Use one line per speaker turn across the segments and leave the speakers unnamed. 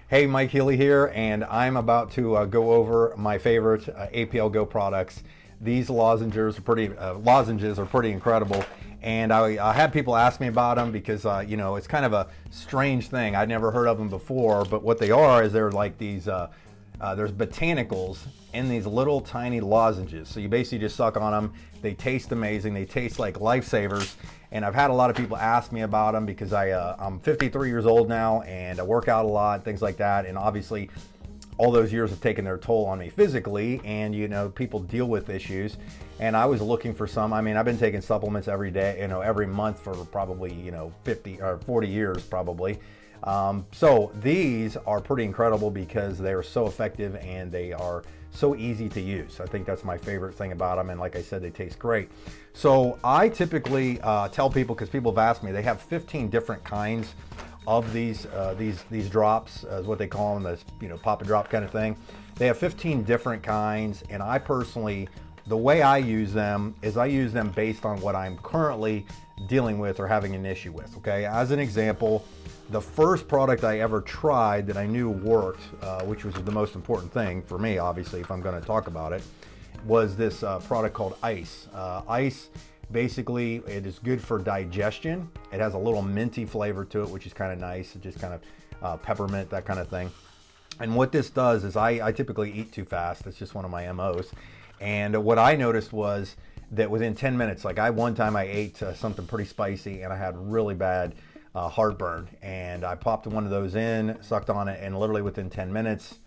Hey, Mike Healy here, and I'm about to go over my favorite APLGO products. These lozenges are pretty incredible, and I had people ask me about them because it's kind of a strange thing. I'd never heard of them before, but what they are is they're like these. There's botanicals in these little tiny lozenges. So you basically just suck on them. They taste amazing. They taste like lifesavers. And I've had a lot of people ask me about them because I'm 53 years old now and I work out a lot, things like that. And obviously all those years have taken their toll on me physically, and people deal with issues. And I was looking for some. I mean, I've been taking supplements every day, every month for probably 50 or 40 years probably. So these are pretty incredible because they are so effective and they are so easy to use. I think that's my favorite thing about them, and like I said, they taste great. So I typically tell people, because people have asked me, they have 15 different kinds of these drops, is what they call them, this pop and drop kind of thing. They have 15 different kinds, and I personally, the way I use them is I use them based on what I'm currently dealing with or having an issue with. Okay, as an example, the first product I ever tried that I knew worked, which was the most important thing for me, obviously, if I'm going to talk about it, was this product called Ice. Ice, basically, it is good for digestion. It has a little minty flavor to it, which is kind of nice. It just kind of peppermint, that kind of thing. And what this does is I typically eat too fast. It's just one of my MOs. And what I noticed was that within 10 minutes, like one time I ate something pretty spicy and I had really bad heartburn, and I popped one of those in, sucked on it, and literally within 10 minutes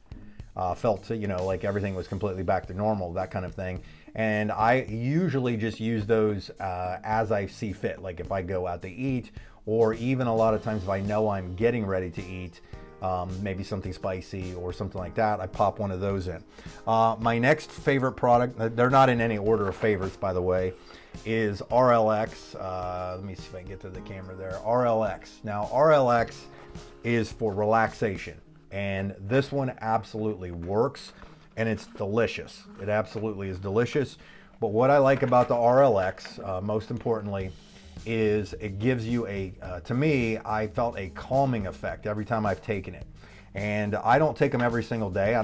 felt like everything was completely back to normal, that kind of thing. And I usually just use those as I see fit, like if I go out to eat, or even a lot of times if I know I'm getting ready to eat maybe something spicy or something like that, I pop one of those in. My next favorite product, they're not in any order of favorites, by the way, is RLX. Let me see if I can get to the camera there. RLX. Now, RLX is for relaxation, and this one absolutely works, and it's delicious. It absolutely is delicious. But what I like about the RLX, most importantly, is it gives you to me, I felt a calming effect every time I've taken it. And I don't take them every single day.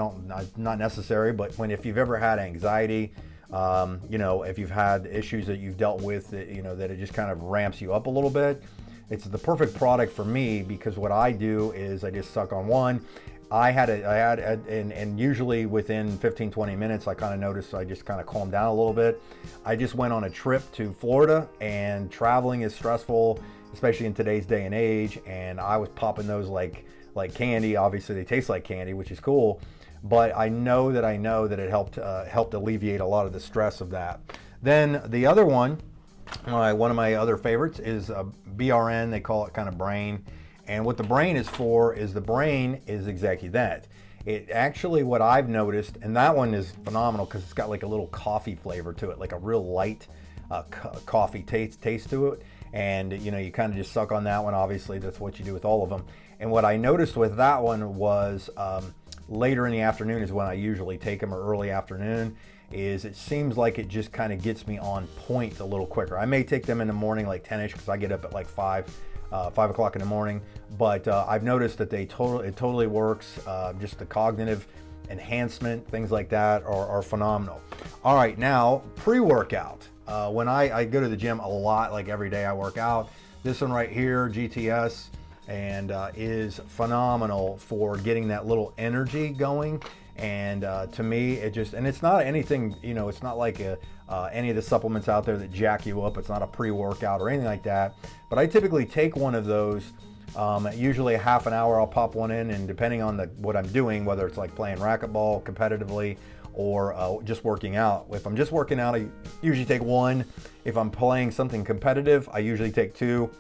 Not necessary, but if you've ever had anxiety, if you've had issues that you've dealt with, that it just kind of ramps you up a little bit, it's the perfect product for me, because what I do is I just suck on one. And usually within 15-20 minutes, I kind of noticed I just kind of calmed down a little bit. I just went on a trip to Florida, and traveling is stressful, especially in today's day and age. And I was popping those like candy. Obviously, they taste like candy, which is cool. But I know that it helped alleviate a lot of the stress of that. Then the other one of my other favorites is BRN. They call it kind of brain. And what the brain is for is the brain is exactly that. It actually, what I've noticed, and that one is phenomenal because it's got like a little coffee flavor to it, like a real light coffee taste to it. And you kind of just suck on that one. Obviously, that's what you do with all of them. And what I noticed with that one was later in the afternoon is when I usually take them, or early afternoon. It seems like it just kind of gets me on point a little quicker. I may take them in the morning, like 10ish, because I get up at like 5 o'clock in the morning. But I've noticed that it totally works. Just the cognitive enhancement, things like that are phenomenal. All right, now pre-workout. When I go to the gym a lot, like every day I work out, this one right here, GTS, and is phenomenal for getting that little energy going. And to me, it's not anything, it's not like any of the supplements out there that jack you up. It's not a pre-workout or anything like that. But I typically take one of those, usually a half an hour, I'll pop one in, and depending on what I'm doing, whether it's like playing racquetball competitively or just working out. If I'm just working out, I usually take one. If I'm playing something competitive, I usually take two.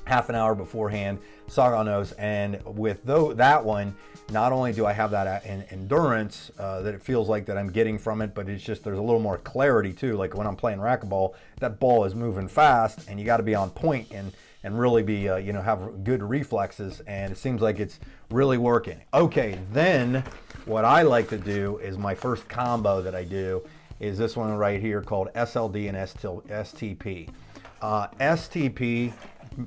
Half an hour beforehand, suck on those. And with that one, not only do I have that endurance that it feels like that I'm getting from it, but it's just there's a little more clarity too. Like when I'm playing racquetball, that ball is moving fast, and you got to be on point and really be have good reflexes. And it seems like it's really working. Okay, then what I like to do is my first combo that I do is this one right here called SLD and STP. STP,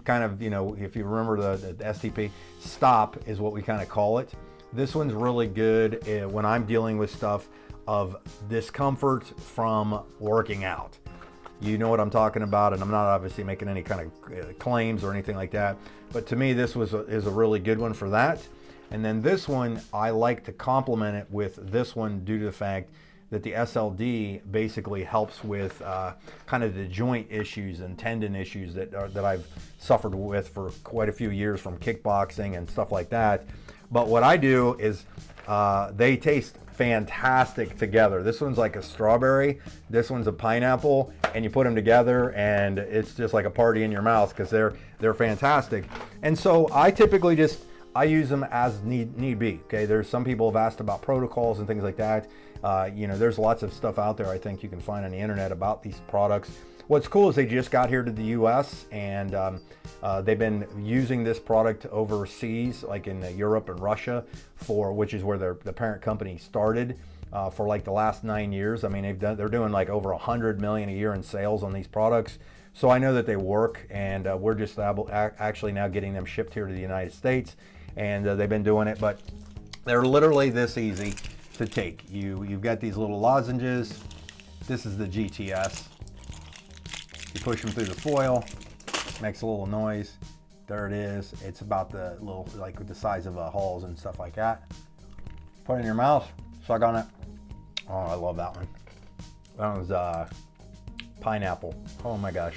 kind of, if you remember the STP, stop is what we kind of call it. This one's really good when I'm dealing with stuff of discomfort from working out. You know what I'm talking about, and I'm not obviously making any kind of claims or anything like that, but to me this is a really good one for that. And then this one, I like to complement it with this one due to the fact that the SLD basically helps with kind of the joint issues and tendon issues that I've suffered with for quite a few years from kickboxing and stuff like that. But what I do is they taste fantastic together. This one's like a strawberry, this one's a pineapple, and you put them together and it's just like a party in your mouth because they're fantastic. And so I typically I use them as need be. Okay, there's some people have asked about protocols and things like that. There's lots of stuff out there I think you can find on the internet about these products. What's cool is they just got here to the US, and they've been using this product overseas, like in Europe and Russia, which is where the parent company started, for like the last 9 years. I mean, they're doing like over 100 million a year in sales on these products. So I know that they work, and we're just actually now getting them shipped here to the United States, and they've been doing it, but they're literally this easy to take. You've got these little lozenges. This is the GTS. You push them through the foil, makes a little noise. There it is. It's about the little, like the size of hulls and stuff like that. Put it in your mouth, suck on it. Oh, I love that one. That was pineapple. Oh my gosh.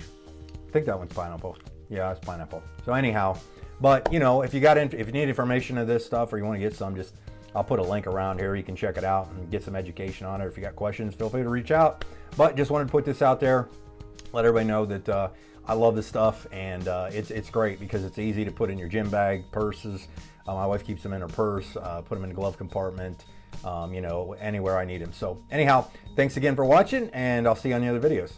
I think that one's pineapple. Yeah, it's pineapple. So anyhow, but if you need information of this stuff or you want to get some, I'll put a link around here. You can check it out and get some education on it. If you got questions, feel free to reach out. But just wanted to put this out there, let everybody know that I love this stuff, and it's great because it's easy to put in your gym bag, purses. My wife keeps them in her purse, put them in the glove compartment, anywhere I need them. So anyhow, thanks again for watching, and I'll see you on the other videos.